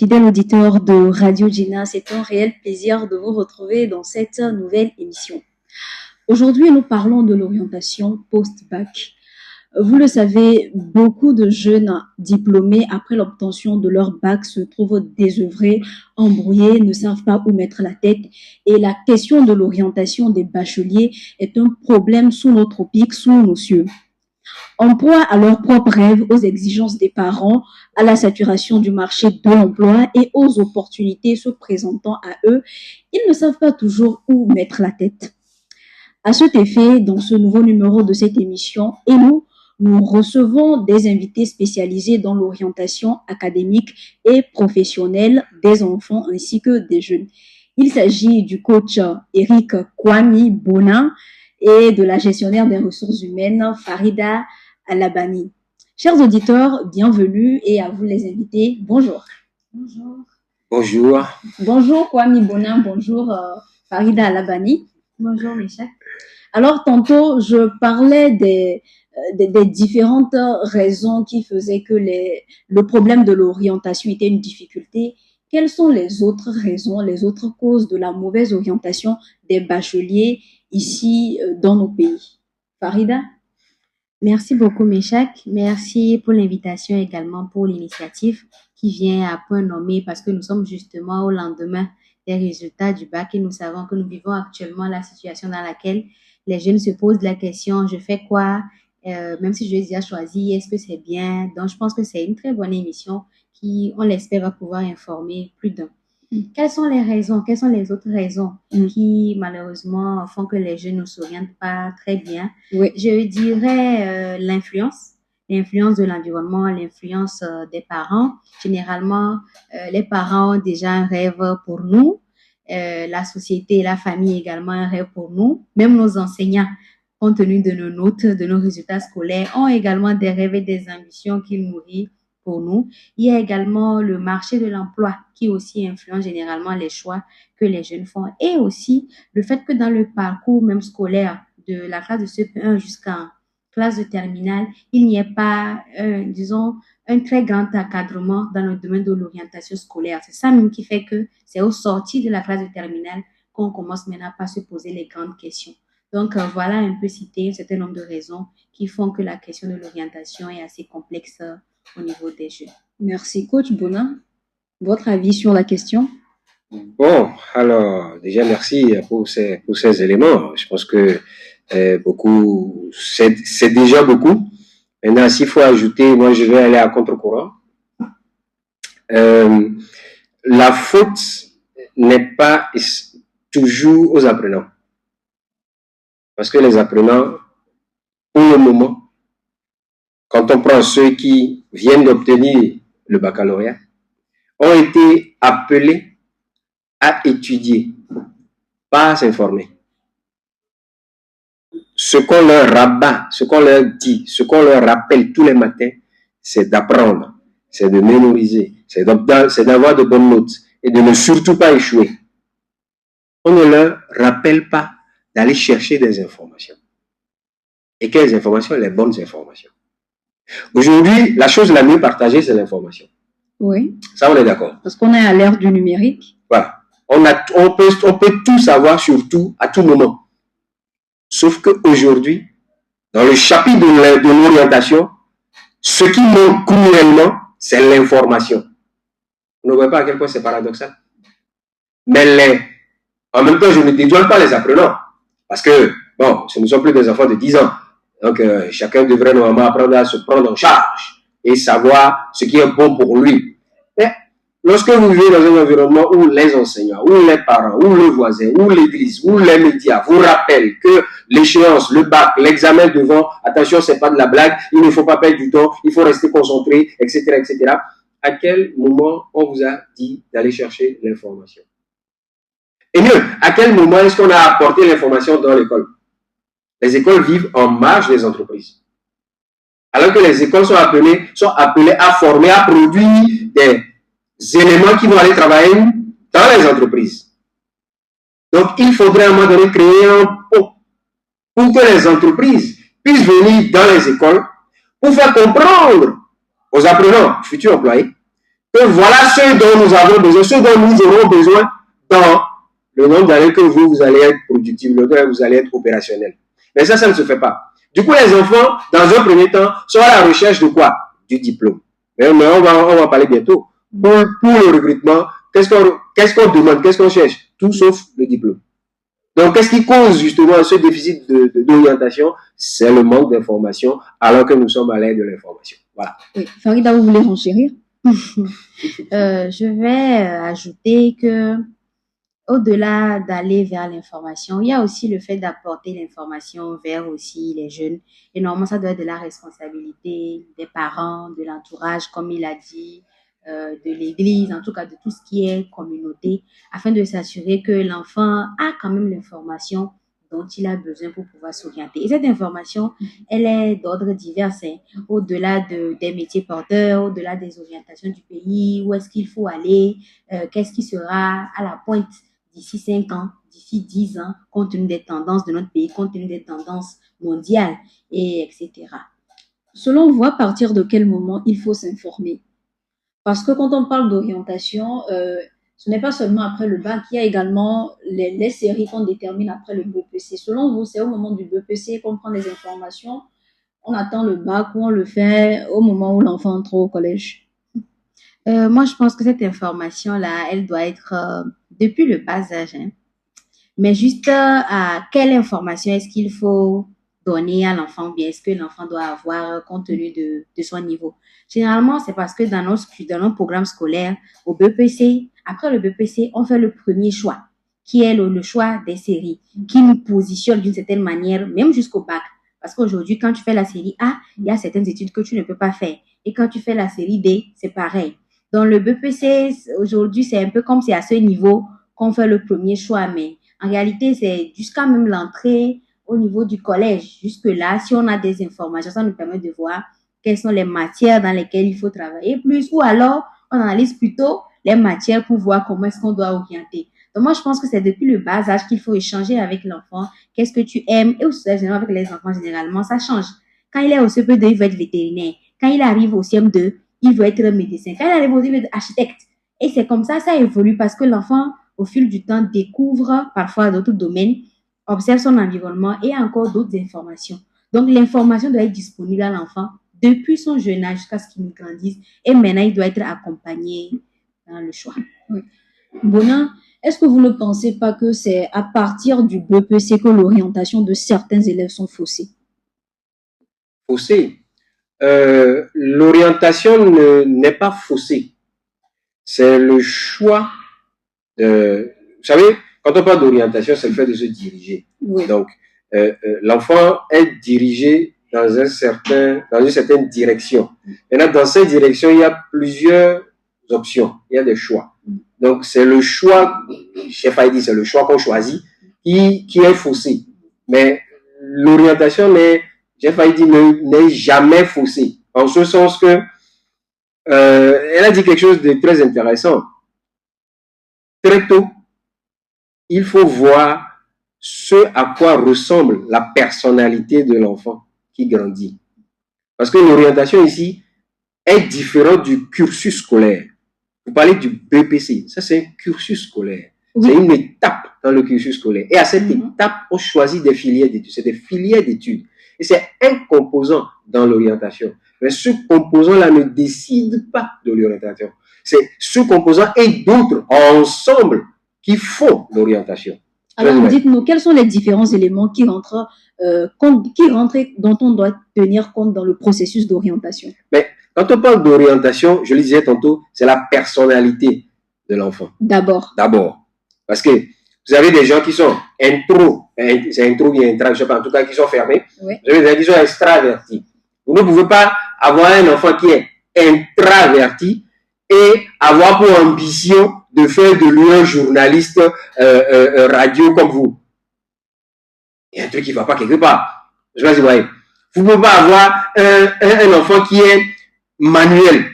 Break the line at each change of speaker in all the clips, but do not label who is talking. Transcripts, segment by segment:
Fidèles auditeurs de Radio Gina, c'est un réel plaisir de vous retrouver dans cette nouvelle émission. Aujourd'hui, nous parlons de l'orientation post-bac. Vous le savez, beaucoup de jeunes diplômés après l'obtention de leur bac se trouvent désœuvrés, embrouillés, ne savent pas où mettre la tête. Et la question de l'orientation des bacheliers est un problème sous nos tropiques, sous nos cieux. En proie à leurs propres rêves, aux exigences des parents, à la saturation du marché de l'emploi et aux opportunités se présentant à eux, ils ne savent pas toujours où mettre la tête. À cet effet, dans ce nouveau numéro de cette émission, et nous recevons des invités spécialisés dans l'orientation académique et professionnelle des enfants ainsi que des jeunes. Il s'agit du coach Eric Kwame Bonin et de la gestionnaire des ressources humaines Farida Alabani. Chers auditeurs, bienvenue et à vous les invités. Bonjour.
Bonjour. Bonjour.
Bonjour Kwame Bonin, bonjour Farida Alabani.
Bonjour Michel.
Alors tantôt, je parlais des différentes raisons qui faisaient que le problème de l'orientation était une difficulté. Quelles sont les autres raisons, les autres causes de la mauvaise orientation des bacheliers ici dans nos pays? Farida?
Merci beaucoup, Michel. Merci pour l'invitation également pour l'initiative qui vient à point nommé parce que nous sommes justement au lendemain des résultats du bac et nous savons que nous vivons actuellement la situation dans laquelle les jeunes se posent la question, je fais quoi? Même si je l'ai déjà choisi, est-ce que c'est bien? Donc, je pense que c'est une très bonne émission qui, on l'espère, va pouvoir informer plus d'un. Quelles sont les raisons, quelles sont les autres raisons qui, malheureusement, font que les jeunes ne s'orientent pas très bien?
Oui.
Je dirais l'influence de l'environnement, l'influence des parents. Généralement, les parents ont déjà un rêve pour nous. La société et la famille également un rêve pour nous. Même nos enseignants, compte tenu de nos notes, de nos résultats scolaires, ont également des rêves et des ambitions qu'ils nourrissent pour nous. Il y a également le marché de l'emploi qui aussi influence généralement les choix que les jeunes font. Et aussi le fait que dans le parcours même scolaire de la classe de CP1 jusqu'en classe de terminale, il n'y ait pas, disons, un très grand encadrement dans le domaine de l'orientation scolaire. C'est ça même qui fait que c'est au sortir de la classe de terminale qu'on commence maintenant à se poser les grandes questions. Donc, voilà un peu cité un certain nombre de raisons qui font que la question de l'orientation est assez complexe au niveau des jeunes.
Merci, coach Bonin. Votre avis sur la question?
Bon, alors, déjà, merci pour ces éléments. Je pense que beaucoup, c'est déjà beaucoup. Maintenant, s'il faut ajouter, moi, je vais aller à contre-courant. La faute n'est pas toujours aux apprenants. Parce que les apprenants, pour le moment, quand on prend ceux qui viennent d'obtenir le baccalauréat, ont été appelés à étudier, pas à s'informer. Ce qu'on leur rabat, ce qu'on leur dit, ce qu'on leur rappelle tous les matins, c'est d'apprendre, c'est de mémoriser, c'est d'avoir de bonnes notes et de ne surtout pas échouer. On ne leur rappelle pas d'aller chercher des informations. Et quelles informations? Les bonnes informations. Aujourd'hui, la chose la mieux partagée, c'est l'information.
Oui.
Ça, on est d'accord.
Parce qu'on est à l'ère du numérique.
Voilà. On peut tout savoir sur tout, à tout moment. Sauf qu'aujourd'hui, dans le chapitre de l'orientation, ce qui manque cruellement, c'est l'information. Vous ne voyez pas à quel point c'est paradoxal. Mais en même temps, je ne dédouane pas les apprenants. Parce que, bon, ce ne sont plus des enfants de 10 ans. Donc, chacun devrait normalement apprendre à se prendre en charge et savoir ce qui est bon pour lui. Mais lorsque vous vivez dans un environnement où les enseignants, où les parents, où le voisin, où l'église, où les médias vous rappellent que l'échéance, le bac, l'examen devant, attention, c'est pas de la blague, il ne faut pas perdre du temps, il faut rester concentré, etc., etc. À quel moment on vous a dit d'aller chercher l'information? Et mieux, à quel moment est-ce qu'on a apporté l'information dans l'école? Les écoles vivent en marge des entreprises. Alors que les écoles sont appelées à former, à produire des éléments qui vont aller travailler dans les entreprises. Donc, il faudrait à un moment donné créer un pont pour que les entreprises puissent venir dans les écoles pour faire comprendre aux apprenants, futurs employés, que voilà ce dont nous avons besoin, ce dont nous aurons besoin dans le nombre d'années que vous allez être productif, le temps où vous allez être opérationnel. Mais ça ne se fait pas. Du coup, les enfants, dans un premier temps, sont à la recherche de quoi? Du diplôme. Mais on va parler bientôt. Pour le recrutement, qu'est-ce qu'on demande, qu'est-ce qu'on cherche? Tout sauf le diplôme. Donc, qu'est-ce qui cause justement ce déficit d'orientation? C'est le manque d'information, alors que nous sommes à l'ère de l'information. Voilà.
Oui. Farida, vous voulez renchérir?
Je vais ajouter que au-delà d'aller vers l'information, il y a aussi le fait d'apporter l'information vers aussi les jeunes. Et normalement, ça doit être de la responsabilité des parents, de l'entourage, comme il a dit, de l'église, en tout cas de tout ce qui est communauté, afin de s'assurer que l'enfant a quand même l'information dont il a besoin pour pouvoir s'orienter. Et cette information, elle est d'ordre divers, hein, au-delà des métiers porteurs, au-delà des orientations du pays, où est-ce qu'il faut aller, qu'est-ce qui sera à la pointe d'ici 5 ans, d'ici 10 ans, compte tenu des tendances de notre pays, compte tenu des tendances mondiales, et etc.
Selon vous, à partir de quel moment il faut s'informer? Parce que quand on parle d'orientation, ce n'est pas seulement après le bac, il y a également les séries qu'on détermine après le BEPC. Selon vous, c'est au moment du BEPC qu'on prend les informations, on attend le bac ou on le fait au moment où l'enfant entre au collège?
Moi, je pense que cette information-là, elle doit être depuis le bas âge, hein. Mais juste à quelle information est-ce qu'il faut donner à l'enfant, bien est-ce que l'enfant doit avoir compte tenu de son niveau. Généralement, c'est parce que dans nos programmes scolaires, au BPC, après le BPC, on fait le premier choix, qui est le choix des séries, qui nous positionne d'une certaine manière, même jusqu'au bac. Parce qu'aujourd'hui, quand tu fais la série A, il y a certaines études que tu ne peux pas faire. Et quand tu fais la série D, c'est pareil. Dans le BPC, aujourd'hui, c'est un peu comme c'est à ce niveau qu'on fait le premier choix, mais en réalité, c'est jusqu'à même l'entrée au niveau du collège. Jusque-là, si on a des informations, ça nous permet de voir quelles sont les matières dans lesquelles il faut travailler plus, ou alors on analyse plutôt les matières pour voir comment est-ce qu'on doit orienter. Donc moi, je pense que c'est depuis le bas âge qu'il faut échanger avec l'enfant. Qu'est-ce que tu aimes? Et aussi, avec les enfants, généralement, ça change. Quand il est au CP2, il veut être vétérinaire. Quand il arrive au CM2, il veut être médecin. Quand il arrive au CM2, il veut être architecte. Et c'est comme ça évolue parce que l'enfant, au fil du temps, découvre parfois d'autres domaines, observe son environnement et a encore d'autres informations. Donc, l'information doit être disponible à l'enfant depuis son jeune âge jusqu'à ce qu'il grandisse. Et maintenant, il doit être accompagné dans le choix.
Oui. Bonin, est-ce que vous ne pensez pas que c'est à partir du BEPC que l'orientation de certains élèves sont faussées?
Faussée? L'orientation n'est pas faussée. C'est le choix. Vous savez, quand on parle d'orientation, c'est le fait de se diriger. Oui. Donc, l'enfant est dirigé dans une certaine direction. Maintenant, dans cette direction, il y a plusieurs options. Il y a des choix. Donc, c'est le choix, chef a dit, c'est le choix qu'on choisit qui est faussé. Mais l'orientation chef a dit, n'est jamais faussée. En ce sens que, elle a dit quelque chose de très intéressant. Très tôt, il faut voir ce à quoi ressemble la personnalité de l'enfant qui grandit. Parce que l'orientation ici est différente du cursus scolaire. Vous parlez du BPC, ça c'est un cursus scolaire. Oui. C'est une étape dans le cursus scolaire. Et à cette étape, on choisit des filières d'études. C'est des filières d'études. Et c'est un composant dans l'orientation. Mais ce composant-là ne décide pas de l'orientation. C'est ce composant et d'autres ensemble qui font l'orientation.
Alors, dites-nous, quels sont les différents éléments qui rentrent, dont on doit tenir compte dans le processus d'orientation?
Mais quand on parle d'orientation, je le disais tantôt, c'est la personnalité de l'enfant.
D'abord.
Parce que vous avez des gens qui sont c'est intro ou intra, je sais pas, en tout cas qui sont fermés. Oui. Vous avez des gens qui sont extravertis. Vous ne pouvez pas avoir un enfant qui est intraverti et avoir pour ambition de faire de lui un journaliste radio comme vous. Il y a un truc qui ne va pas quelque part. Je sais pas si vous voyez. Vous ne pouvez pas avoir un enfant qui est manuel,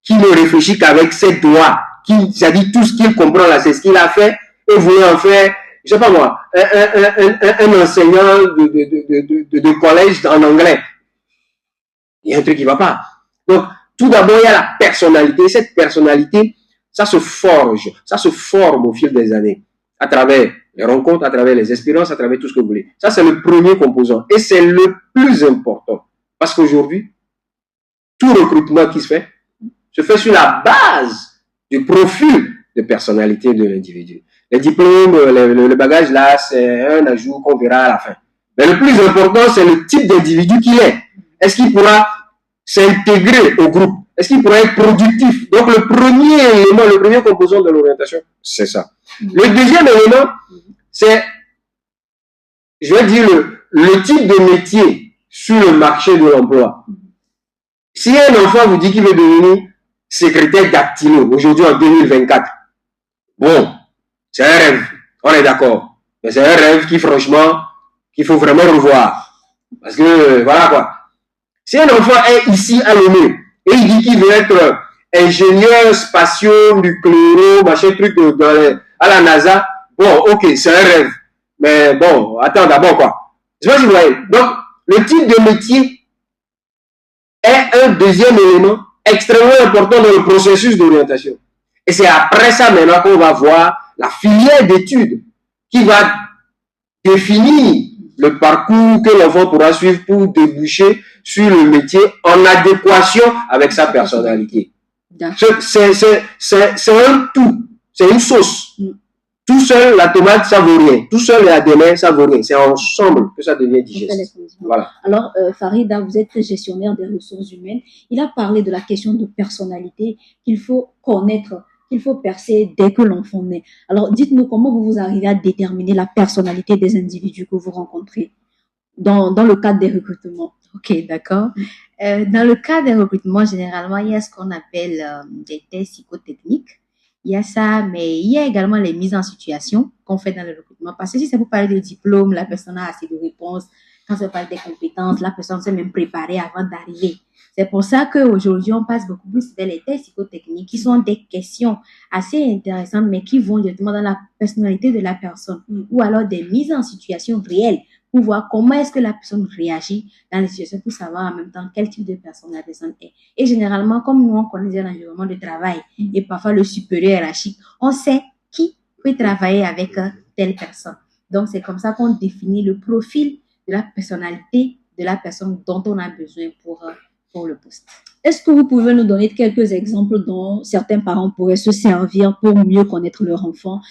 qui ne réfléchit qu'avec ses doigts, c'est-à-dire tout ce qu'il comprend là, c'est ce qu'il a fait, et vous voulez en faire, je sais pas moi, un enseignant de collège en anglais. Il y a un truc qui ne va pas. Donc, Tout d'abord, il y a la personnalité. Cette personnalité, ça se forge, ça se forme au fil des années, à travers les rencontres, à travers les expériences, à travers tout ce que vous voulez. Ça, c'est le premier composant. Et c'est le plus important. Parce qu'aujourd'hui, tout recrutement qui se fait sur la base du profil de personnalité de l'individu. Les diplômes, le bagage là, c'est un ajout qu'on verra à la fin. Mais le plus important, c'est le type d'individu qu'il est. Est-ce qu'il pourra s'intégrer au groupe? Est-ce qu'il pourra être productif? Donc, le premier élément, le premier composant de l'orientation, c'est ça. Le deuxième élément, c'est, je vais dire, le type de métier sur le marché de l'emploi. Si un enfant vous dit qu'il veut devenir secrétaire dactylo, aujourd'hui en 2024, bon, c'est un rêve, on est d'accord. Mais c'est un rêve qui, franchement, qu'il faut vraiment revoir. Parce que, voilà quoi. Si un enfant est ici à l'ONU, et il dit qu'il veut être ingénieur spatio-nucléaire, machin truc à la NASA, bon, ok, c'est un rêve. Mais bon, attends d'abord quoi. Je sais pas si vous voyez. Donc, le type de métier est un deuxième élément extrêmement important dans le processus d'orientation. Et c'est après ça maintenant qu'on va voir la filière d'études qui va définir le parcours que l'enfant pourra suivre pour déboucher sur le métier en adéquation avec sa personnalité. C'est un tout, c'est une sauce. Tout seul, la tomate, ça vaut rien. Tout seul, la demain, ça vaut rien. C'est ensemble que ça devient digeste.
Voilà. Alors, Farida, vous êtes gestionnaire des ressources humaines. Il a parlé de la question de personnalité qu'il faut connaître, qu'il faut percer dès que l'enfant naît. Alors, dites-nous comment vous arrivez à déterminer la personnalité des individus que vous rencontrez dans le cadre des recrutements.
Ok, d'accord. Dans le cadre des recrutements, généralement, il y a ce qu'on appelle des tests psychotechniques. Il y a ça, mais il y a également les mises en situation qu'on fait dans le recrutement. Parce que si c'est pour parler de diplôme, la personne a assez de réponses. Quand c'est parle des compétences, la personne s'est même préparée avant d'arriver. C'est pour ça qu'aujourd'hui, on passe beaucoup plus vers les tests psychotechniques qui sont des questions assez intéressantes, mais qui vont directement dans la personnalité de la personne. Ou alors des mises en situation réelles pour voir comment est-ce que la personne réagit dans les situations pour savoir en même temps quel type de personne la personne est. Et généralement, comme nous, on connaît l'environnement de travail et parfois le supérieur hiérarchique, on sait qui peut travailler avec telle personne. Donc, c'est comme ça qu'on définit le profil de la personnalité de la personne dont on a besoin pour le poste.
Est-ce que vous pouvez nous donner quelques exemples dont certains parents pourraient se servir pour mieux connaître leur enfant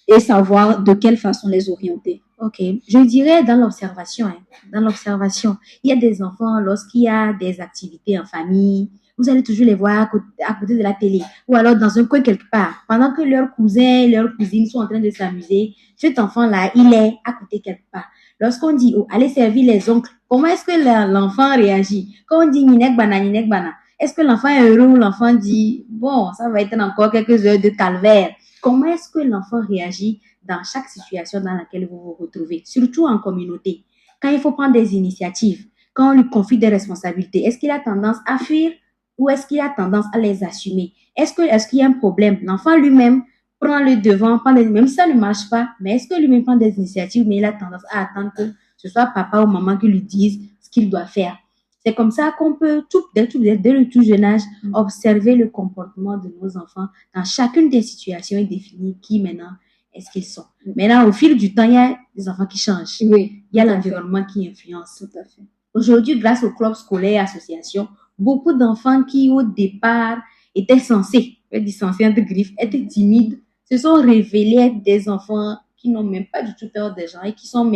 et savoir de quelle façon les orienter?
Ok, je dirais dans l'observation. Dans l'observation, il y a des enfants, lorsqu'il y a des activités en famille, vous allez toujours les voir à côté de la télé ou alors dans un coin quelque part. Pendant que leurs cousins, leurs cousines sont en train de s'amuser, cet enfant-là, il est à côté quelque part. Lorsqu'on dit, oh, allez servir les oncles, comment est-ce que l'enfant réagit? Quand on dit, ninek bana, est-ce que l'enfant est heureux ou l'enfant dit, bon, ça va être encore quelques heures de calvaire? Comment est-ce que l'enfant réagit dans chaque situation dans laquelle vous vous retrouvez, surtout en communauté? Quand il faut prendre des initiatives, quand on lui confie des responsabilités, est-ce qu'il a tendance à fuir ou est-ce qu'il a tendance à les assumer? Est-ce qu'il y a un problème? L'enfant lui-même prend le devant, même si ça ne marche pas, mais est-ce que lui-même prend des initiatives, mais il a tendance à attendre que ce soit papa ou maman qui lui dise ce qu'il doit faire? C'est comme ça qu'on peut, dès le tout jeune âge, observer le comportement de nos enfants dans chacune des situations et définir qui maintenant est-ce qu'ils sont. Maintenant, au fil du temps, il y a des enfants qui changent.
Oui,
il y a l'environnement qui influence.
Tout à fait.
Aujourd'hui, grâce au club scolaire et association, beaucoup d'enfants qui, au départ, étaient censés entre griffes, étaient timides, se sont révélés être des enfants qui n'ont même pas du tout peur des gens et qui sont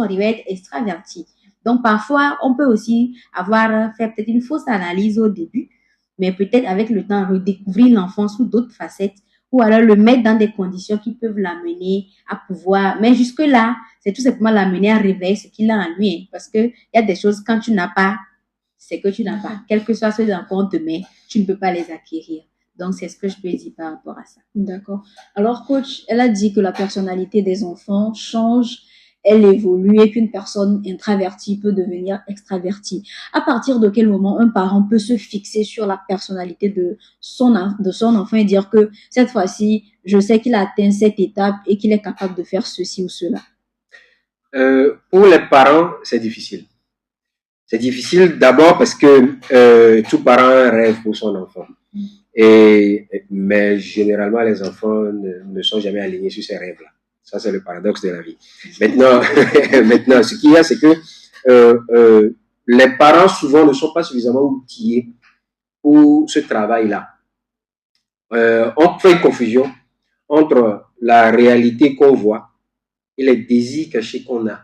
arrivés à être extravertis. Donc, parfois, on peut aussi avoir fait peut-être une fausse analyse au début, mais peut-être avec le temps, redécouvrir l'enfant sous d'autres facettes ou alors le mettre dans des conditions qui peuvent l'amener à pouvoir. Mais jusque-là, c'est tout simplement l'amener à réveiller ce qu'il a en lui. Parce qu'il y a des choses, quand tu n'as pas, c'est que tu n'as pas. Quel que soit ce qu'on te met, tu ne peux pas les acquérir. Donc, c'est ce que je peux dire par rapport à ça.
D'accord. Alors, coach, elle a dit que la personnalité des enfants change, elle évolue et qu'une personne introvertie peut devenir extravertie. À partir de quel moment un parent peut se fixer sur la personnalité de son enfant et dire que cette fois-ci, je sais qu'il a atteint cette étape et qu'il est capable de faire ceci ou cela?
Pour les parents, c'est difficile. C'est difficile d'abord parce que tout parent rêve pour son enfant. Mais généralement, les enfants ne sont jamais alignés sur ces rêves-là. Ça, c'est le paradoxe de la vie. Maintenant, maintenant, ce qu'il y a, c'est que les parents, souvent, ne sont pas suffisamment outillés pour ce travail-là. On fait une confusion entre la réalité qu'on voit et les désirs cachés qu'on a.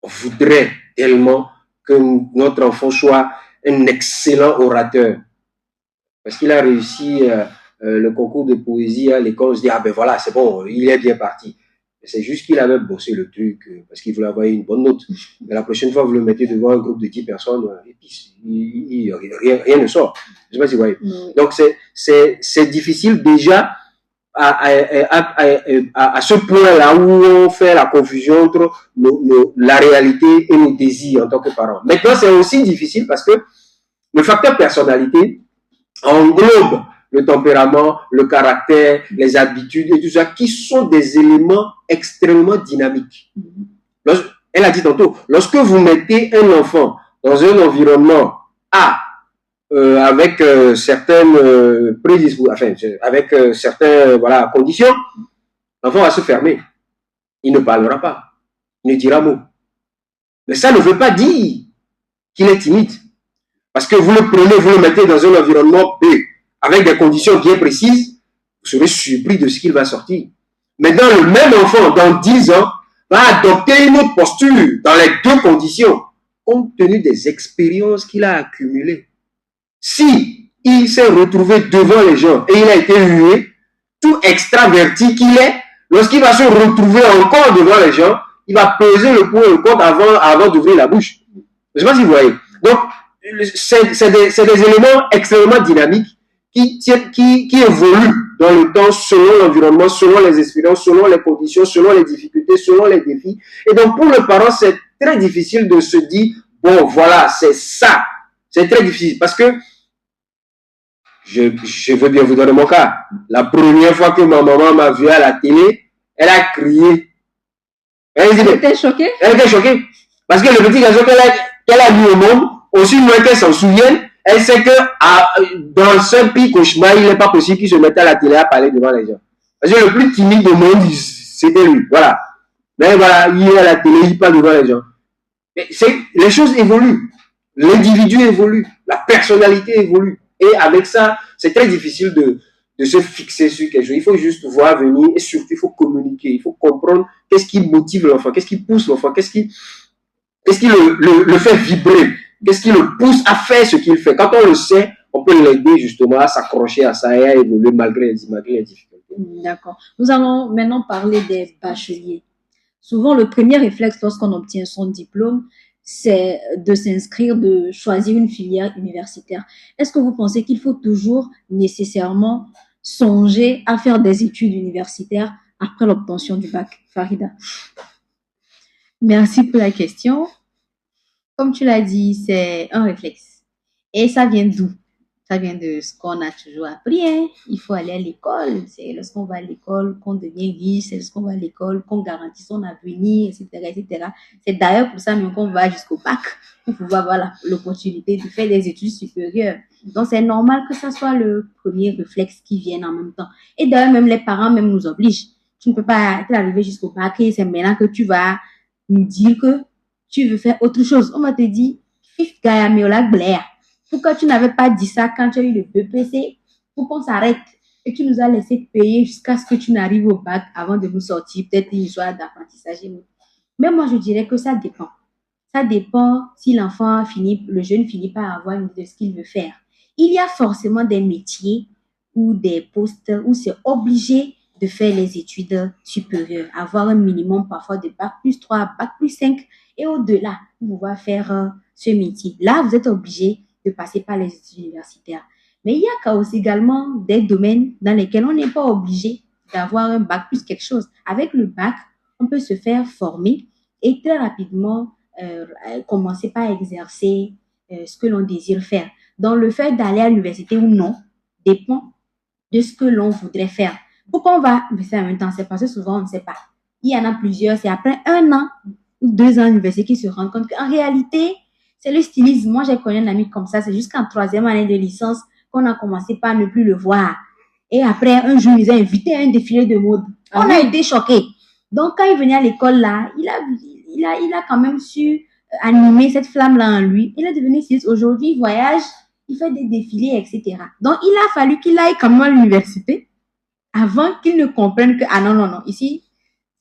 On voudrait tellement que notre enfant soit un excellent orateur. Parce qu'il a réussi le concours de poésie à l'école, on se dit, ah ben voilà, c'est bon, il est bien parti. C'est juste qu'il avait bossé le truc parce qu'il voulait avoir une bonne note. Mais la prochaine fois, vous le mettez devant un groupe de 10 personnes, et puis rien ne sort. Je sais pas si vous voyez. Donc, c'est difficile déjà à ce point-là où on fait la confusion entre la réalité et nos désirs en tant que parents. Maintenant, c'est aussi difficile parce que le facteur personnalité englobe le tempérament, le caractère, les habitudes et tout ça, qui sont des éléments extrêmement dynamiques. Elle a dit tantôt, lorsque vous mettez un enfant dans un environnement A, avec certaines prédispositions, enfin, avec certaines conditions, l'enfant va se fermer. Il ne parlera pas. Il ne dira mot. Mais ça ne veut pas dire qu'il est timide. Parce que vous le prenez, vous le mettez dans un environnement B, avec des conditions bien précises, vous serez surpris de ce qu'il va sortir. Maintenant, le même enfant, dans 10 ans, va adopter une autre posture dans les deux conditions, compte tenu des expériences qu'il a accumulées. Si il s'est retrouvé devant les gens et il a été hué, tout extraverti qu'il est, lorsqu'il va se retrouver encore devant les gens, il va peser le pour et le contre avant d'ouvrir la bouche. Je ne sais pas si vous voyez. Donc, c'est des éléments extrêmement dynamiques qui évoluent dans le temps selon l'environnement, selon les expériences, selon les conditions, selon les difficultés, selon les défis. Et donc, pour le parent, c'est très difficile de se dire, bon, voilà, c'est ça. C'est très difficile parce que je veux bien vous donner mon cas. La première fois que ma maman m'a vu à la télé, elle a crié.
Elle était choquée?
Elle était choquée. Parce que le petit garçon qu'elle a mis au monde, aussi loin qu'elle s'en souvienne, elle sait que dans ce pire cauchemar, il n'est pas possible qu'il se mette à la télé à parler devant les gens. Parce que le plus timide au monde, c'était lui. Voilà. Mais voilà, il est à la télé, il parle devant les gens. Les choses évoluent. L'individu évolue. La personnalité évolue. Et avec ça, c'est très difficile de se fixer sur quelque chose. Il faut juste voir venir et surtout, il faut communiquer. Il faut comprendre qu'est-ce qui motive l'enfant, qu'est-ce qui pousse l'enfant, qu'est-ce qui le fait vibrer, qu'est-ce qui le pousse à faire ce qu'il fait. Quand on le sait, on peut l'aider justement à s'accrocher à ça et à évoluer malgré les difficultés.
D'accord. Nous allons maintenant parler des bacheliers. Souvent, le premier réflexe lorsqu'on obtient son diplôme, c'est de s'inscrire, de choisir une filière universitaire. Est-ce que vous pensez qu'il faut toujours nécessairement songer à faire des études universitaires après l'obtention du bac, Farida?
Merci pour la question. Comme tu l'as dit, c'est un réflexe. Et ça vient d'où? Ça vient de ce qu'on a toujours appris. Hein? Il faut aller à l'école. C'est lorsqu'on va à l'école qu'on devient riche. C'est lorsqu'on va à l'école qu'on garantit son avenir, etc., etc. C'est d'ailleurs pour ça même qu'on va jusqu'au bac pour pouvoir avoir l'opportunité de faire des études supérieures. Donc, c'est normal que ça soit le premier réflexe qui vienne en même temps. Et d'ailleurs, même les parents même nous obligent. Tu ne peux pas arriver jusqu'au bac et c'est maintenant que tu vas nous dire que tu veux faire autre chose. On va te dire, Fif Gayamiola Blair. Pourquoi tu n'avais pas dit ça quand tu as eu le BPC? Pour qu'on s'arrête. Et tu nous as laissé payer jusqu'à ce que tu n'arrives au bac avant de nous sortir. Peut-être une histoire d'apprentissage. Mais moi, je dirais que ça dépend. Ça dépend si l'enfant le jeune finit par avoir une idée de ce qu'il veut faire. Il y a forcément des métiers ou des postes où c'est obligé de faire les études supérieures. Avoir un minimum parfois de bac plus 3, bac plus 5 et au-delà pour pouvoir faire ce métier. Là, vous êtes obligé de passer par les études universitaires. Mais il y a aussi également des domaines dans lesquels on n'est pas obligé d'avoir un bac plus quelque chose. Avec le bac, on peut se faire former et très rapidement commencer par exercer ce que l'on désire faire. Donc, le fait d'aller à l'université ou non dépend de ce que l'on voudrait faire. Pourquoi on va faire en même temps? C'est parce que souvent, on ne sait pas. Il y en a plusieurs, c'est après 1 an ou 2 ans à l'université qu'ils se rendent compte qu'en réalité, C'est le stylisme. Moi, j'ai connu un ami comme ça. C'est jusqu'en 3e année de licence qu'on a commencé par ne plus le voir. Et après, un jour, ils ont invité à un défilé de mode. On a été choqués. Donc, quand il venait à l'école, là, il a quand même su animer cette flamme-là en lui. Il est devenu styliste. Aujourd'hui, il voyage, il fait des défilés, etc. Donc, il a fallu qu'il aille quand même à l'université avant qu'il ne comprenne que, ah non, ici,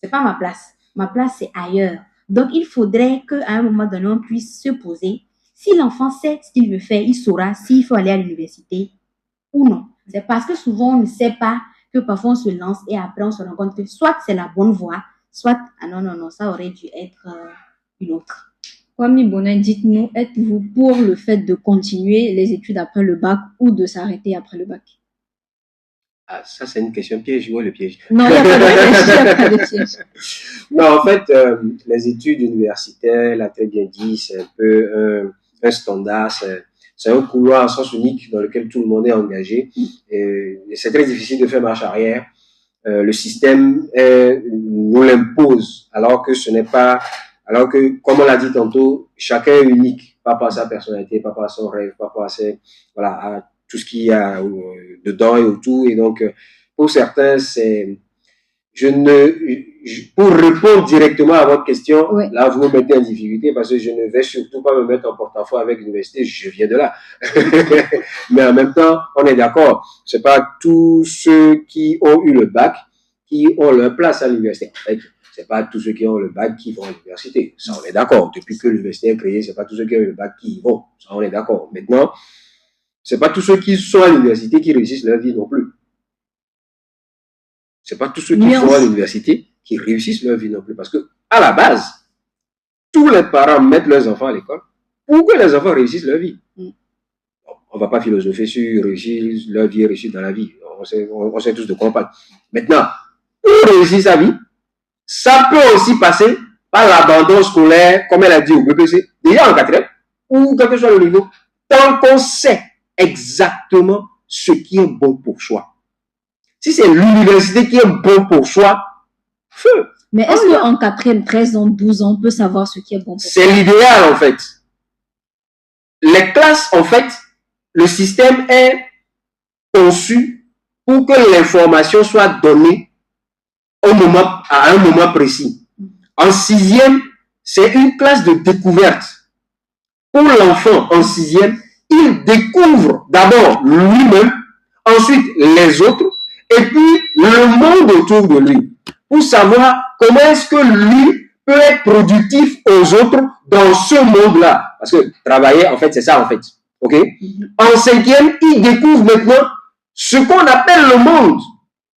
c'est pas ma place. Ma place, c'est ailleurs. Donc, il faudrait qu'à un moment donné, on puisse se poser. Si l'enfant sait ce qu'il veut faire, il saura s'il faut aller à l'université ou non. C'est parce que souvent, on ne sait pas que parfois on se lance et après on se rend compte que soit c'est la bonne voie, soit, ah non, ça aurait dû être une autre.
Kwame Bonin, dites-nous, êtes-vous pour le fait de continuer les études après le bac ou de s'arrêter après le bac?
Ah, ça, c'est une question piège. Où est le piège?
Non, il n'y a pas de piège.
Non, en fait, les études universitaires, l'a très bien dit, c'est un peu un standard, c'est un couloir à sens unique dans lequel tout le monde est engagé. Et c'est très difficile de faire marche arrière. Le système nous l'impose, alors que ce n'est pas, alors que, comme on l'a dit tantôt, chacun est unique, pas par sa personnalité, pas par son rêve, pas par ses, voilà, à tout ce qu'il y a dedans et autour. Et donc, pour certains, c'est, pour répondre directement à votre question, oui. Là, vous me mettez en difficulté parce que je ne vais surtout pas me mettre en porte-à-faux avec l'université, je viens de là. Mais en même temps, on est d'accord, c'est pas tous ceux qui ont eu le bac qui ont leur place à l'université. En fait, c'est pas tous ceux qui ont le bac qui vont à l'université. Ça, on est d'accord. Depuis que l'université est créée, c'est pas tous ceux qui ont eu le bac qui y vont. Ça, on est d'accord. Maintenant, c'est pas tous ceux qui sont à l'université qui réussissent leur vie non plus. C'est pas tous ceux qui sont à l'université qui réussissent leur vie non plus. Parce que, à la base, tous les parents mettent leurs enfants à l'école pour que les enfants réussissent leur vie. On va pas philosopher sur réussir leur vie et réussir dans la vie. On sait tous de quoi on parle. Maintenant, pour réussir sa vie, ça peut aussi passer par l'abandon scolaire, comme elle a dit au BPC, déjà en 4e, ou quel que soit le niveau, tant qu'on sait exactement ce qui est bon pour soi. Si c'est l'université qui est bon pour soi, feu.
Mais est-ce qu'en 4e, 13 ans, 12 ans, on peut savoir ce qui est bon pour soi?
C'est l'idéal, en fait. Les classes, en fait, le système est conçu pour que l'information soit donnée à un moment précis. En 6e, c'est une classe de découverte. Pour l'enfant en 6e, il découvre d'abord lui-même, ensuite les autres, et puis le monde autour de lui, pour savoir comment est-ce que lui peut être productif aux autres dans ce monde-là. Parce que travailler, en fait, c'est ça, en fait. OK? En 5e, il découvre maintenant ce qu'on appelle le monde,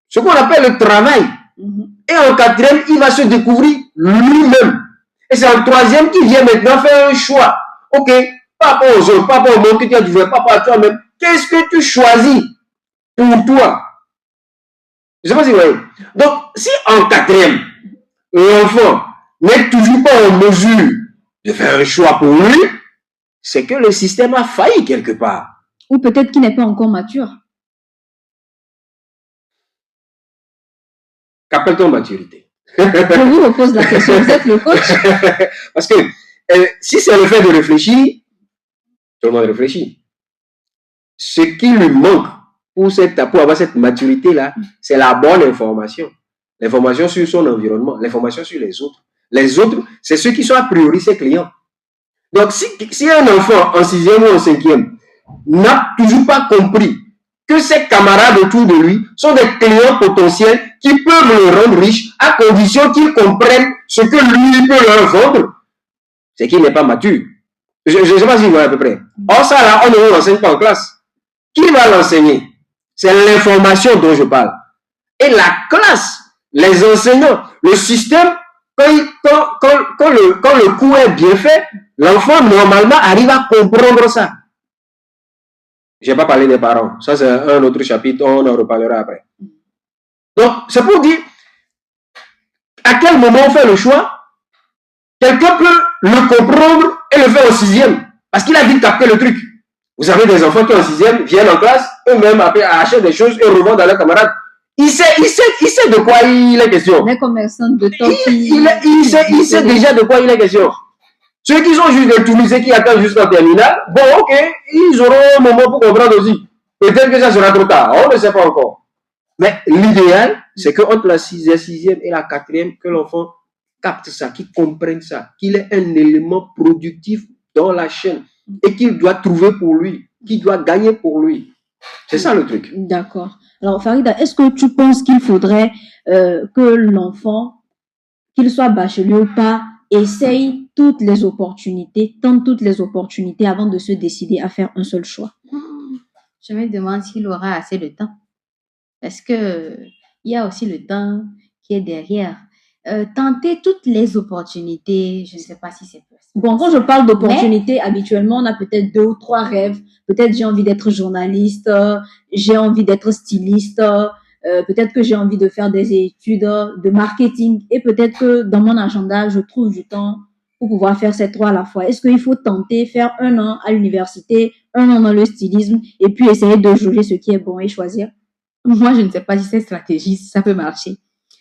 ce qu'on appelle le travail. Et en 4e, il va se découvrir lui-même. Et c'est en 3e qu'il vient maintenant faire un choix. OK? Pas pour aux autres, pas pour au monde que tu as dû faire, pas pour toi-même. Qu'est-ce que tu choisis pour toi? Je ne sais pas si vous voyez. Donc, si en 4e, l'enfant n'est toujours pas en mesure de faire un choix pour lui, c'est que le système a failli quelque part.
Ou peut-être qu'il n'est pas encore mature.
Qu'appelle-t-on maturité?
Je vous repose la question, vous êtes le coach.
Parce que si c'est le fait de réfléchir, tout le monde réfléchit. Ce qui lui manque pour avoir cette maturité-là, c'est la bonne information. L'information sur son environnement, l'information sur les autres. Les autres, c'est ceux qui sont a priori ses clients. Donc, si un enfant en 6e ou en 5e n'a toujours pas compris que ses camarades autour de lui sont des clients potentiels qui peuvent le rendre riche à condition qu'ils comprennent ce que lui peut leur vendre, c'est qu'il n'est pas mature. Je ne sais pas si vous voyez à peu près. Or, ça là, on ne l'enseigne pas en classe. Qui va l'enseigner? C'est l'information dont je parle. Et la classe, les enseignants, le système, quand le cours est bien fait, l'enfant normalement arrive à comprendre ça. Je n'ai pas parlé des parents. Ça, c'est un autre chapitre, on en reparlera après. Donc, c'est pour dire à quel moment on fait le choix. Quelqu'un peut le comprendre et le faire en 6e. Parce qu'il a vite capté le truc. Vous avez des enfants qui en 6e viennent en classe, eux-mêmes après achètent des choses et revendent à leurs camarades. Il sait de quoi il est question.
Les commerçants de top.
Il sait déjà de quoi il est question. Ceux qui sont juste des touristes qui attendent jusqu'en terminale, bon, ok, ils auront un moment pour comprendre aussi. Peut-être que ça sera trop tard, on ne sait pas encore. Mais l'idéal, c'est qu'entre la 6e et la 4e, que l'enfant capte ça, qu'il comprenne ça, qu'il ait un élément productif dans la chaîne et qu'il doit trouver pour lui, qu'il doit gagner pour lui. C'est ça le truc.
D'accord. Alors, Farida, est-ce que tu penses qu'il faudrait que l'enfant, qu'il soit bachelier ou pas, essaye toutes les opportunités, tente toutes les opportunités avant de se décider à faire un seul choix?
Je me demande s'il aura assez de temps. Parce que il y a aussi le temps qui est derrière. Tenter toutes les opportunités, je ne sais pas si c'est possible.
Bon, quand je parle d'opportunités, habituellement, on a peut-être 2 ou 3 rêves. Peut-être j'ai envie d'être journaliste, j'ai envie d'être styliste, peut-être que j'ai envie de faire des études de marketing et peut-être que dans mon agenda, je trouve du temps pour pouvoir faire ces 3 à la fois. Est-ce qu'il faut tenter, faire 1 an à l'université, 1 an dans le stylisme et puis essayer de juger ce qui est bon et choisir?
Moi, je ne sais pas si cette stratégie, ça peut marcher.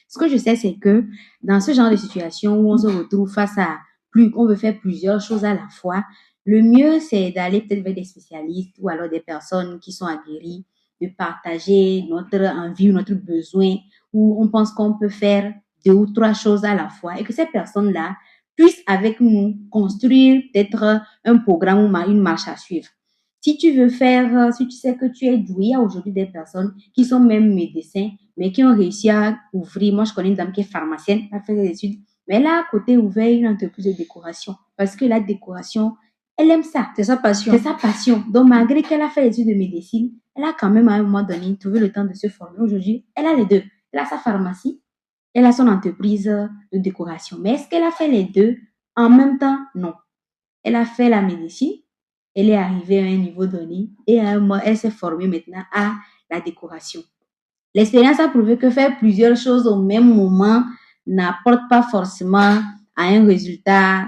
Ce que je sais, c'est que dans ce genre de situation où on se retrouve face à on veut faire plusieurs choses à la fois, le mieux, c'est d'aller peut-être vers des spécialistes ou alors des personnes qui sont aguerries, de partager notre envie ou notre besoin, où on pense qu'on peut faire 2 ou 3 choses à la fois et que ces personnes-là puissent avec nous construire peut-être un programme ou une marche à suivre. Si tu veux faire, si tu sais que tu es doué, il y a aujourd'hui des personnes qui sont même médecins, mais qui ont réussi à ouvrir. Moi, je connais une dame qui est pharmacienne, elle a fait des études, mais elle a à côté ouvert une entreprise de décoration. Parce que la décoration, elle aime ça.
C'est sa passion.
C'est sa passion. Donc, malgré qu'elle a fait des études de médecine, elle a quand même à un moment donné trouvé le temps de se former. Aujourd'hui, elle a les deux. Elle a sa pharmacie, elle a son entreprise de décoration. Mais est-ce qu'elle a fait les deux en même temps? Non. Elle a fait la médecine. Elle est arrivée à un niveau donné et à un moment, elle s'est formée maintenant à la décoration. L'expérience a prouvé que faire plusieurs choses au même moment n'apporte pas forcément à un résultat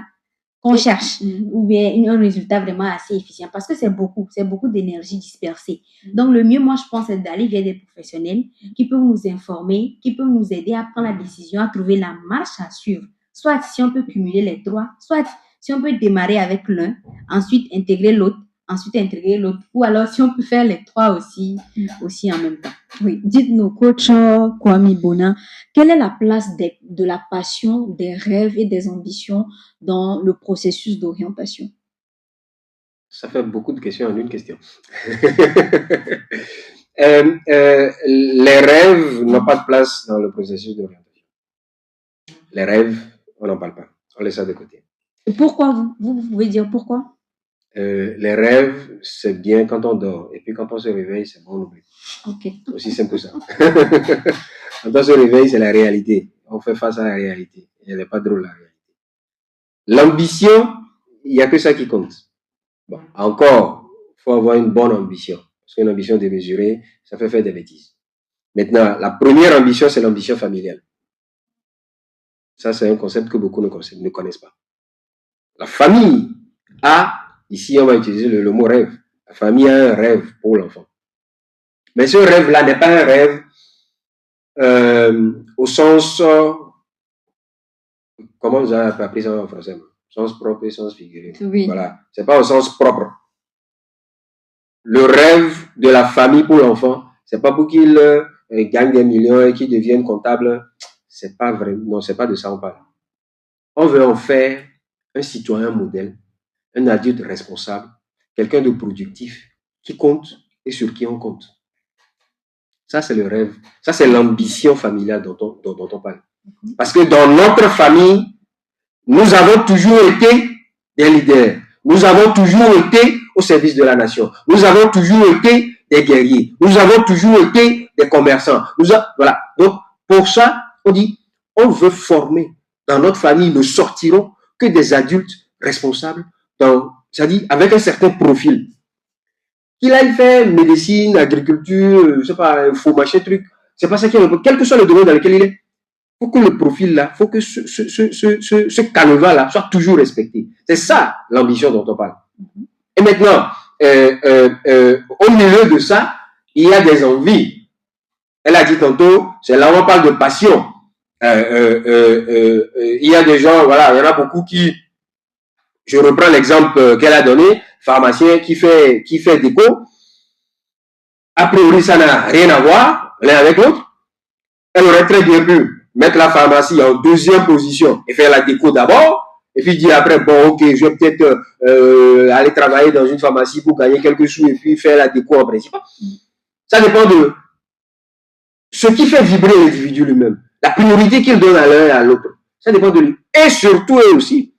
qu'on cherche ou bien un résultat vraiment assez efficient parce que c'est beaucoup d'énergie dispersée. Donc, le mieux, moi, je pense, c'est d'aller vers des professionnels qui peuvent nous informer, qui peuvent nous aider à prendre la décision, à trouver la marche à suivre. Soit si on peut cumuler les 3, soit si on peut démarrer avec l'un, ensuite intégrer l'autre, ou alors si on peut faire les 3 aussi en même temps.
Oui, dites-nous, coach Kwame Bona, quelle est la place de la passion, des rêves et des ambitions dans le processus d'orientation?
Ça fait beaucoup de questions en une question. Les rêves n'ont pas de place dans le processus d'orientation. Les rêves, on n'en parle pas. On laisse ça de côté.
Et pourquoi? Vous pouvez dire pourquoi?
Les rêves, c'est bien quand on dort. Et puis quand on se réveille, c'est bon, on oublie.
Ok.
Aussi simple que ça. Quand on se réveille, c'est la réalité. On fait face à la réalité. Elle n'est pas drôle, la réalité. L'ambition, il n'y a que ça qui compte. Bon, encore, il faut avoir une bonne ambition. Parce qu'une ambition démesurée, ça fait faire des bêtises. Maintenant, la première ambition, c'est l'ambition familiale. Ça, c'est un concept que beaucoup ne connaissent pas. La famille a, ici on va utiliser le mot rêve. La famille a un rêve pour l'enfant. Mais ce rêve-là n'est pas un rêve au sens, comment vous avez appris ça en français? Sens propre et sens figuré.
Oui.
Voilà, c'est pas au sens propre. Le rêve de la famille pour l'enfant, c'est pas pour qu'il gagne des millions et qu'il devienne comptable. C'est pas vrai. Non, c'est pas de ça on parle. On veut en faire un citoyen modèle, un adulte responsable, quelqu'un de productif, qui compte et sur qui on compte. Ça, c'est le rêve. Ça, c'est l'ambition familiale dont on parle. Parce que dans notre famille, nous avons toujours été des leaders. Nous avons toujours été au service de la nation. Nous avons toujours été des guerriers. Nous avons toujours été des commerçants. Voilà. Donc, pour ça, on dit, on veut former. Dans notre famille, ne sortiront que des adultes responsables, c'est-à-dire avec un certain profil. Qu'il aille faire médecine, agriculture, je sais pas, faux machin, truc. C'est pas ça qui est important. Quel que soit le domaine dans lequel il est, faut que le profil là, faut que ce canevas là soit toujours respecté. C'est ça l'ambition dont on parle. Et maintenant, au milieu de ça, il y a des envies. Elle a dit tantôt, c'est là où on parle de passion. Il y a des gens, voilà, il y en a beaucoup qui Je reprends l'exemple qu'elle a donné, pharmacien qui fait déco. A priori, ça n'a rien à voir l'un avec l'autre. Elle aurait très bien pu mettre la pharmacie en deuxième position et faire la déco d'abord, et puis dire après, bon, ok, je vais peut-être aller travailler dans une pharmacie pour gagner quelques sous et puis faire la déco en principal. Ça dépend de ce qui fait vibrer l'individu lui-même, la priorité qu'il donne à l'un et à l'autre. Ça dépend de lui. Et surtout, eux aussi.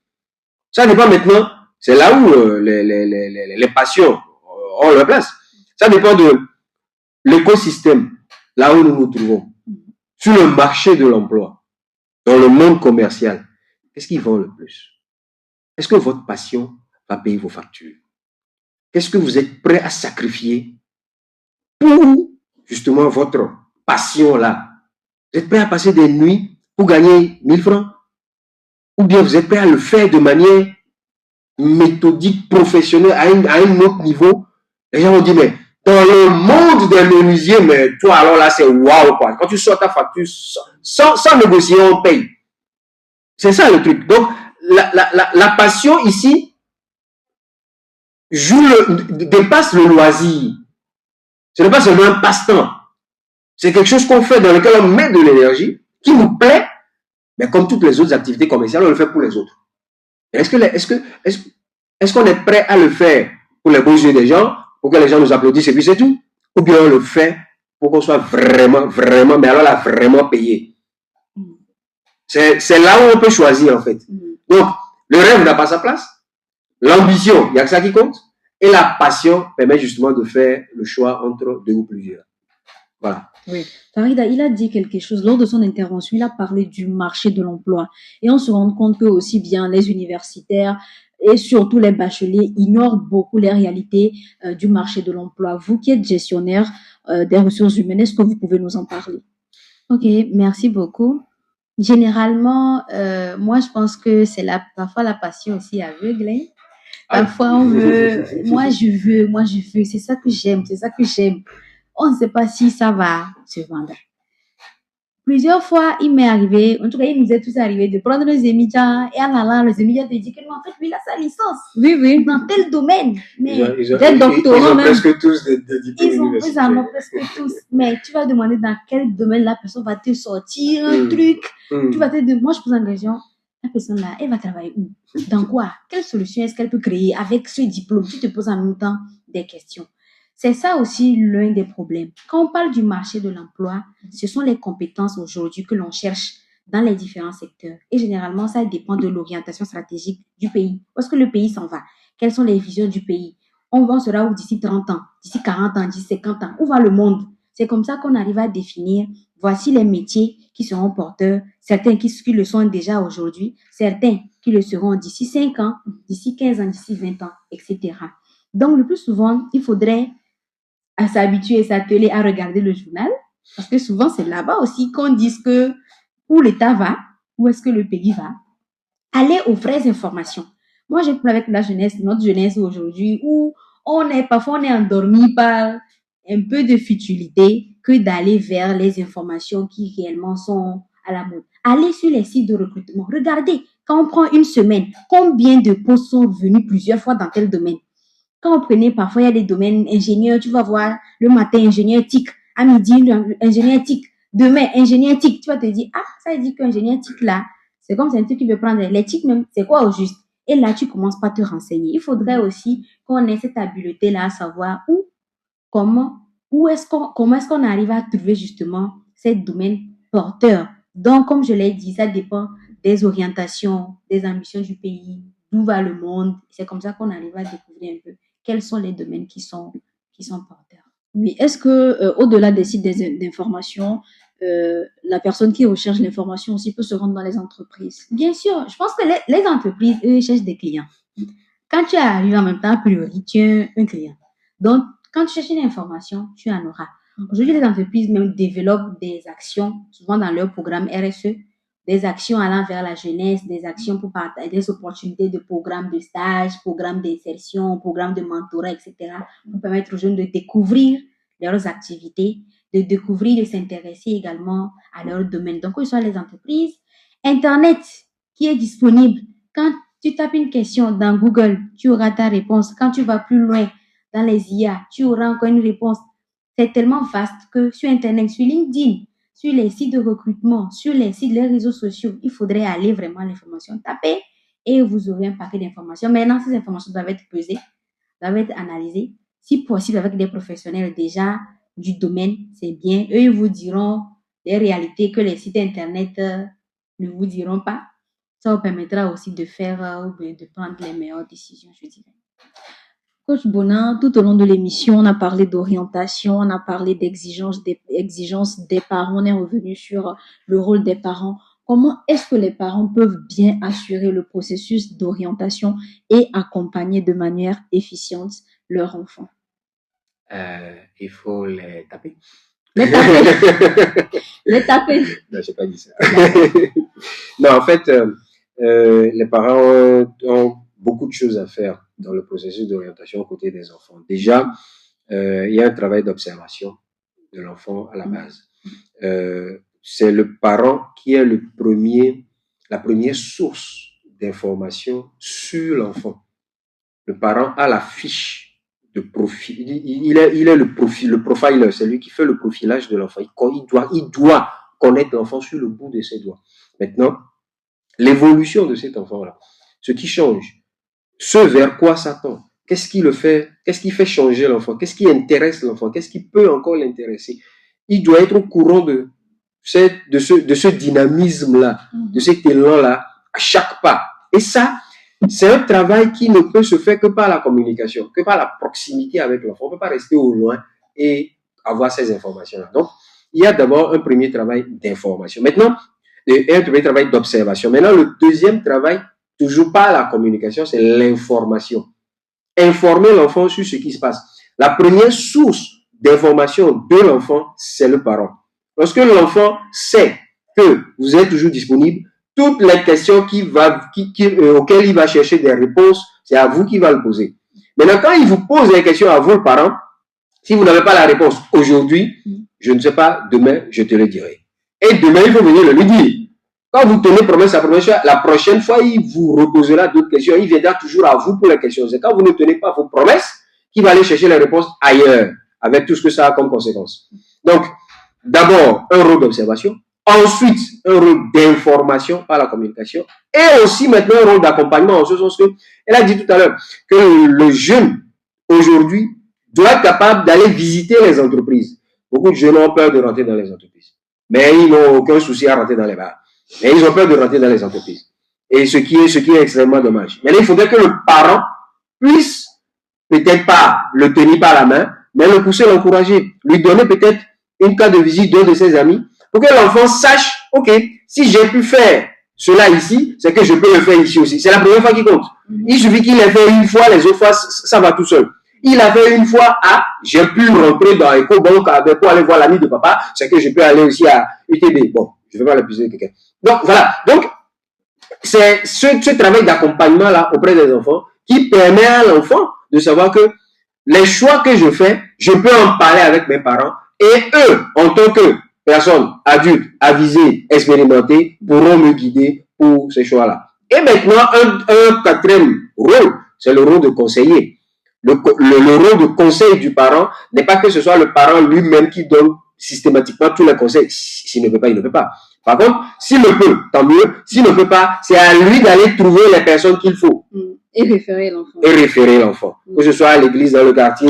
Ça dépend maintenant, c'est là où les passions ont leur place. Ça dépend de l'écosystème, là où nous nous trouvons. Sur le marché de l'emploi, dans le monde commercial, qu'est-ce qui vend le plus? Est-ce que votre passion va payer vos factures? Qu'est-ce que vous êtes prêt à sacrifier pour justement votre passion-là? Vous êtes prêt à passer des nuits pour gagner 1000 francs? Ou bien vous êtes prêt à le faire de manière méthodique, professionnelle, à un autre niveau? Les gens vont dire, mais dans le monde des menuisiers, mais toi, alors là, c'est waouh, quoi. Quand tu sors ta facture, sans négocier, on paye. C'est ça le truc. Donc, la passion ici dépasse le loisir. Ce n'est pas seulement un passe-temps. C'est quelque chose qu'on fait dans lequel on met de l'énergie, qui nous plaît, mais comme toutes les autres activités commerciales, on le fait pour les autres. Est-ce qu'on est prêt à le faire pour les beaux yeux des gens, pour que les gens nous applaudissent et puis c'est tout? Ou bien on le fait pour qu'on soit vraiment, mais alors là, vraiment payé. C'est là où on peut choisir en fait. Donc, le rêve n'a pas sa place. L'ambition, il n'y a que ça qui compte. Et la passion permet justement de faire le choix entre deux ou plusieurs. Voilà.
Oui. Farida, il a dit quelque chose lors de son intervention. Il a parlé du marché de l'emploi. Et on se rend compte que aussi bien les universitaires et surtout les bacheliers ignorent beaucoup les réalités du marché de l'emploi. Vous qui êtes gestionnaire des ressources humaines, est-ce que vous pouvez nous en parler?
Ok, merci beaucoup. Généralement, moi, je pense que c'est parfois la passion aussi aveugle. Hein. Parfois, on veut, moi, je veux, c'est ça que j'aime. On ne sait pas si ça va se vendre. Plusieurs fois, il m'est arrivé, en tout cas, il nous est tous arrivé de prendre les étudiants et en allant, les étudiants te disent que non, en fait, lui, il a sa licence.
Oui.
Dans tel domaine. Mais
ils ont presque tous des diplômes universitaires.
Ils en ont presque tous. Mais tu vas demander dans quel domaine la personne va te sortir un truc. Tu vas te demander, moi, je pose en question, la personne là, elle va travailler où? Dans quoi? Quelle solution est-ce qu'elle peut créer avec ce diplôme? Tu te poses en même temps des questions. C'est ça aussi l'un des problèmes. Quand on parle du marché de l'emploi, ce sont les compétences aujourd'hui que l'on cherche dans les différents secteurs. Et généralement, ça dépend de l'orientation stratégique du pays. Où est-ce que le pays s'en va? Quelles sont les visions du pays? On sera où d'ici 30 ans, d'ici 40 ans, d'ici 50 ans? Où va le monde? C'est comme ça qu'on arrive à définir, voici les métiers qui seront porteurs, certains qui le sont déjà aujourd'hui, certains qui le seront d'ici 5 ans, d'ici 15 ans, d'ici 20 ans, etc. Donc, le plus souvent, il faudrait à s'habituer et s'atteler à regarder le journal, parce que souvent c'est là-bas aussi qu'on dit que où l'État va, où est-ce que le pays va, aller aux vraies informations. Moi, j'ai parlé avec la jeunesse, notre jeunesse aujourd'hui, où parfois on est endormi par un peu de futilité que d'aller vers les informations qui réellement sont à la mode. Allez sur les sites de recrutement, regardez, quand on prend une semaine, combien de postes sont venus plusieurs fois dans tel domaine. Quand on prenait, parfois, il y a des domaines ingénieurs, tu vas voir le matin, ingénieur TIC, à midi, ingénieur TIC, demain, ingénieur TIC, tu vas te dire, ça veut dire qu'ingénieur TIC là, c'est comme c'est un truc qui veut prendre les TIC même, c'est quoi au juste? Et là, tu commences pas à te renseigner. Il faudrait aussi qu'on ait cette habileté-là à savoir comment est-ce qu'on arrive à trouver justement ces domaines porteurs. Donc, comme je l'ai dit, ça dépend des orientations, des ambitions du pays, d'où va le monde. C'est comme ça qu'on arrive à découvrir un peu quels sont les domaines qui sont porteurs.
Oui, est-ce que au-delà des sites d'information, la personne qui recherche l'information aussi peut se rendre dans les entreprises?
Bien sûr, je pense que les entreprises, eux, cherchent des clients. Quand tu arrives en même temps, a priori, tu es un client. Donc, quand tu cherches une information, tu en auras. Aujourd'hui, les entreprises même développent des actions, souvent dans leur programme RSE, des actions allant vers la jeunesse, des actions pour partager des opportunités de programmes de stage, programmes d'insertion, programmes de mentorat, etc., pour permettre aux jeunes de découvrir leurs activités, de découvrir, de s'intéresser également à leur domaine. Donc, ce sont les entreprises. Internet qui est disponible. Quand Tu tapes une question dans Google, tu auras ta réponse. Quand tu vas plus loin dans les IA, tu auras encore une réponse. C'est tellement vaste que sur Internet, sur LinkedIn, sur les sites de recrutement, sur les sites, les réseaux sociaux, il faudrait aller vraiment à l'information, taper et vous aurez un paquet d'informations. Maintenant, ces informations doivent être pesées, doivent être analysées, si possible avec des professionnels déjà du domaine, c'est bien. Eux, ils vous diront des réalités que les sites Internet ne vous diront pas. Ça vous permettra aussi de faire ou bien de prendre les meilleures décisions, je dirais.
Coach Bonin, tout au long de l'émission, on a parlé d'orientation, on a parlé d'exigences des parents, on est revenu sur le rôle des parents. Comment est-ce que les parents peuvent bien assurer le processus d'orientation et accompagner de manière efficiente leur enfant?
Il faut les taper.
Les taper. Les taper.
Non, j'ai pas dit ça. Non, en fait, les parents ont beaucoup de choses à faire dans le processus d'orientation aux côtés des enfants. Déjà, il y a un travail d'observation de l'enfant à la base. C'est le parent qui est la première source d'information sur l'enfant. Le parent a la fiche de profil. Il est le profiler, c'est lui qui fait le profilage de l'enfant. Il doit connaître l'enfant sur le bout de ses doigts. Maintenant, l'évolution de cet enfant-là, ce qui change, ce vers quoi s'attend, qu'est-ce qui fait changer l'enfant, qu'est-ce qui intéresse l'enfant, qu'est-ce qui peut encore l'intéresser. Il doit être au courant de ce dynamisme-là, de cet élan-là, à chaque pas. Et ça, c'est un travail qui ne peut se faire que par la communication, que par la proximité avec l'enfant. On ne peut pas rester au loin et avoir ces informations-là. Donc, il y a d'abord un premier travail d'information. Maintenant, un premier travail d'observation. Maintenant, le deuxième travail, toujours pas la communication, c'est l'information. Informer l'enfant sur ce qui se passe. La première source d'information de l'enfant, c'est le parent. Lorsque l'enfant sait que vous êtes toujours disponible, toutes les questions auxquelles il va chercher des réponses, c'est à vous qu'il va le poser. Maintenant, quand il vous pose des questions à vous, le parent, si vous n'avez pas la réponse aujourd'hui, je ne sais pas, demain, je te le dirai. Et demain, il faut venir le lui dire. Quand vous tenez promesse la prochaine fois, il vous reposera d'autres questions. Il viendra toujours à vous pour les questions. C'est quand vous ne tenez pas vos promesses qu'il va aller chercher les réponses ailleurs, avec tout ce que ça a comme conséquence. Donc, d'abord, un rôle d'observation. Ensuite, un rôle d'information par la communication. Et aussi maintenant, un rôle d'accompagnement, en ce sens que, elle a dit tout à l'heure, que le jeune, aujourd'hui, doit être capable d'aller visiter les entreprises. Beaucoup de jeunes ont peur de rentrer dans les entreprises. Mais ils n'ont aucun souci à rentrer dans les bars. Mais ils ont peur de rentrer dans les entreprises. Et ce qui est extrêmement dommage. Mais là, il faudrait que le parent puisse, peut-être pas le tenir par la main, mais le pousser, l'encourager. Lui donner peut-être une carte de visite d'un de ses amis pour que l'enfant sache, ok, si j'ai pu faire cela ici, c'est que je peux le faire ici aussi. C'est la première fois qu'il compte. Il suffit qu'il l'ait fait une fois, les autres fois, ça va tout seul. Il a fait une fois j'ai pu rentrer dans EcoBank pour aller voir l'ami de papa, c'est que je peux aller aussi à UTB. Bon, je ne vais pas l'épuiser quelqu'un. Donc, voilà. Donc, c'est ce travail d'accompagnement-là auprès des enfants qui permet à l'enfant de savoir que les choix que je fais, je peux en parler avec mes parents et eux, en tant que personnes adultes, avisées, expérimentées, pourront me guider pour ces choix-là. Et maintenant, un quatrième rôle, c'est le rôle de conseiller. Le rôle de conseil du parent n'est pas que ce soit le parent lui-même qui donne systématiquement tous les conseils. S'il ne peut pas, il ne peut pas. Par contre, s'il le peut, tant mieux. S'il ne peut pas, c'est à lui d'aller trouver les personnes qu'il faut.
Et référer l'enfant.
Que ce soit à l'église, dans le quartier,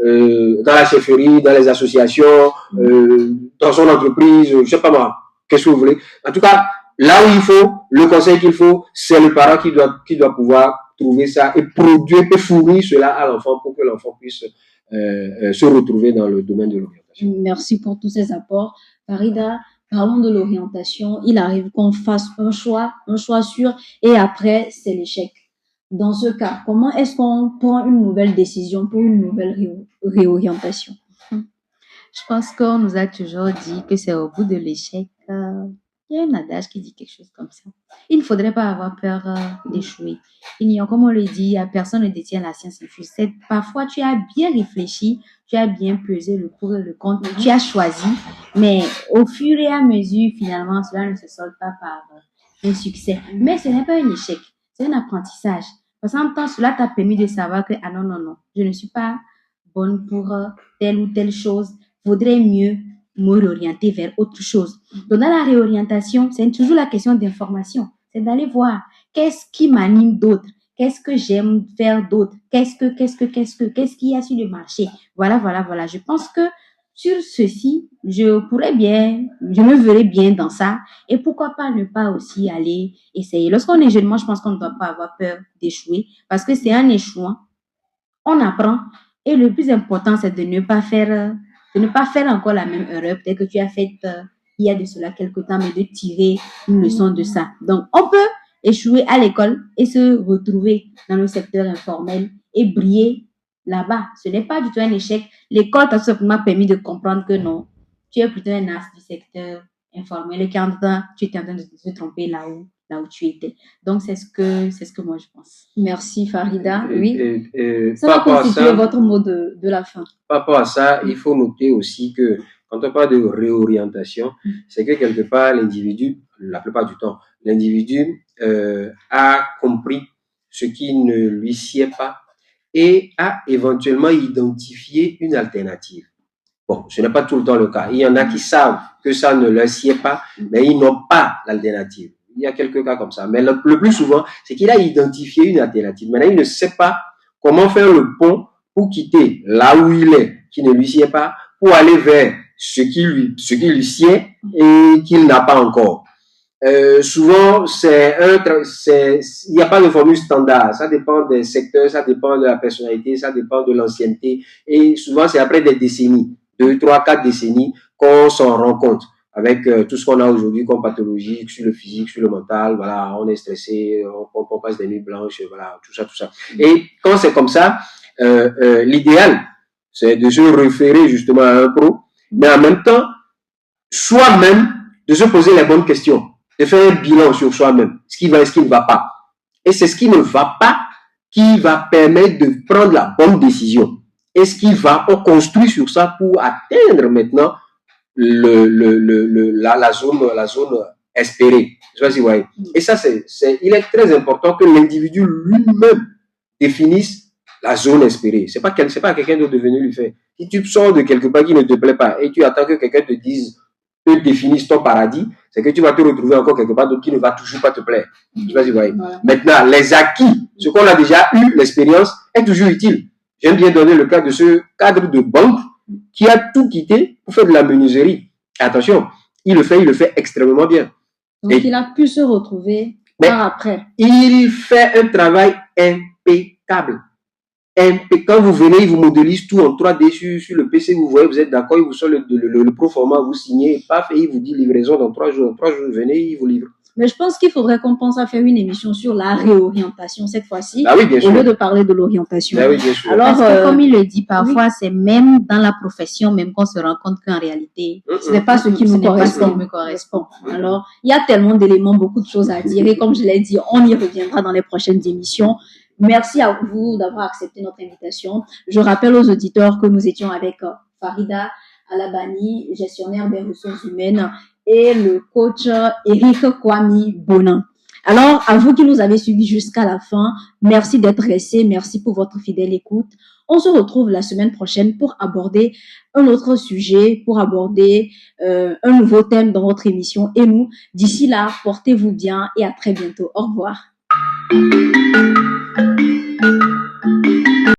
dans la chefferie, dans les associations, dans son entreprise, je sais pas moi, qu'est-ce que vous voulez. En tout cas, là où il faut, le conseil qu'il faut, c'est le parent qui doit pouvoir trouver ça et produire, et fournir cela à l'enfant pour que l'enfant puisse se retrouver dans le domaine de l'orientation.
Merci pour tous ces apports. Farida, parlons de l'orientation. Il arrive qu'on fasse un choix sûr et après, c'est l'échec. Dans ce cas, comment est-ce qu'on prend une nouvelle décision pour une nouvelle réorientation?
Je pense qu'on nous a toujours dit que c'est au bout de l'échec. Il y a un adage qui dit quelque chose comme ça. Il ne faudrait pas avoir peur d'échouer. Comme on le dit, personne ne détient la science infuse. Parfois, tu as bien réfléchi, tu as bien pesé le pour et le contre, tu as choisi, mais au fur et à mesure, finalement, cela ne se solde pas par un succès. Mais ce n'est pas un échec, c'est un apprentissage. Parce qu'en même temps, cela t'a permis de savoir que, ah non, non, non, je ne suis pas bonne pour telle ou telle chose. Vaudrait mieux me réorienter vers autre chose. Donc, dans la réorientation, c'est toujours la question d'information. C'est d'aller voir qu'est-ce qui m'anime d'autre. Qu'est-ce que j'aime faire d'autre? Qu'est-ce qu'il y a sur le marché? Voilà. Je pense que sur ceci, je me verrais bien dans ça. Et pourquoi pas ne pas aussi aller essayer. Lorsqu'on est jeune, moi, je pense qu'on ne doit pas avoir peur d'échouer parce que c'est en échouant, on apprend. Et le plus important, c'est de ne pas faire encore la même erreur. Peut-être que tu as fait il y a de cela quelque temps, mais de tirer une leçon de ça. Donc, on peut échouer à l'école et se retrouver dans le secteur informel et briller là-bas. Ce n'est pas du tout un échec. L'école t'a tout simplement permis de comprendre que non, tu es plutôt un as du secteur informel et qu'en temps, tu étais en train de te tromper là où tu étais. Donc, c'est ce que moi je pense.
Merci Farida. Oui. Ça
Par
va
rapport à
constituer
ça,
votre mot de la fin.
par rapport à ça, il faut noter aussi que quand on parle de réorientation, c'est que quelque part, l'individu, la plupart du temps, l'individu a compris ce qui ne lui sied pas et a éventuellement identifié une alternative. Bon, ce n'est pas tout le temps le cas. Il y en a qui savent que ça ne leur sied pas, mais ils n'ont pas l'alternative. Il y a quelques cas comme ça. Mais le plus souvent, c'est qu'il a identifié une alternative. Maintenant, il ne sait pas comment faire le pont pour quitter là où il est, qui ne lui sied pas, pour aller vers ce qui lui sied et qu'il n'a pas encore. Souvent, il n'y a pas de formule standard. Ça dépend des secteurs, ça dépend de la personnalité, ça dépend de l'ancienneté. Et souvent, c'est après des décennies, 2, 3, 4 décennies, qu'on s'en rend compte. Avec tout ce qu'on a aujourd'hui comme pathologie, sur le physique, sur le mental, voilà, on est stressé, on passe des nuits blanches, voilà, tout ça. Et quand c'est comme ça, l'idéal, c'est de se référer justement à un pro, mais en même temps, soi-même, de se poser les bonnes questions, de faire un bilan sur soi-même, ce qui va et ce qui ne va pas. Et c'est ce qui ne va pas qui va permettre de prendre la bonne décision. Et ce qui va, on construit sur ça pour atteindre maintenant la zone espérée. Je sais pas si vous voyez. Et ça, il est très important que l'individu lui-même définisse la zone espérée. C'est pas quelqu'un d'autre de venir lui faire. Si tu sors de quelque part qui ne te plaît pas et tu attends que quelqu'un te définisse ton paradis, c'est que tu vas te retrouver encore quelque part d'autre qui ne va toujours pas te plaire. Je sais pas si vous voyez. Voilà. Maintenant, les acquis, ce qu'on a déjà eu, l'expérience, est toujours utile. J'aime bien donner le cas de ce cadre de banque qui a tout quitté pour faire de la menuiserie. Attention, il le fait extrêmement bien.
Donc, il a pu se retrouver par après.
Il fait un travail impeccable. Quand vous venez, il vous modélise tout en 3D sur le PC, vous voyez, vous êtes d'accord, il vous sort le proforma, vous signez, paf, et il vous dit livraison dans 3 jours. 3 jours, venez, il vous livre.
Mais je pense qu'il faudrait qu'on pense à faire une émission sur la réorientation cette fois-ci,
ah oui, bien sûr,
au lieu de parler de l'orientation.
Ah oui, bien sûr.
Alors, parce que comme il le dit parfois, oui, c'est même dans la profession même qu'on se rend compte qu'en réalité,
ce n'est pas ce qui nous correspond. Alors, il y a tellement d'éléments, beaucoup de choses à dire. Et comme je l'ai dit, on y reviendra dans les prochaines émissions. Merci à vous d'avoir accepté notre invitation. Je rappelle aux auditeurs que nous étions avec Farida Alabani, gestionnaire des ressources humaines, et le coach Eric Kwame Bonan. Alors, à vous qui nous avez suivis jusqu'à la fin, merci d'être restés, merci pour votre fidèle écoute. On se retrouve la semaine prochaine pour aborder un autre sujet, pour aborder un nouveau thème dans votre émission. Et nous, d'ici là, portez-vous bien et à très bientôt. Au revoir.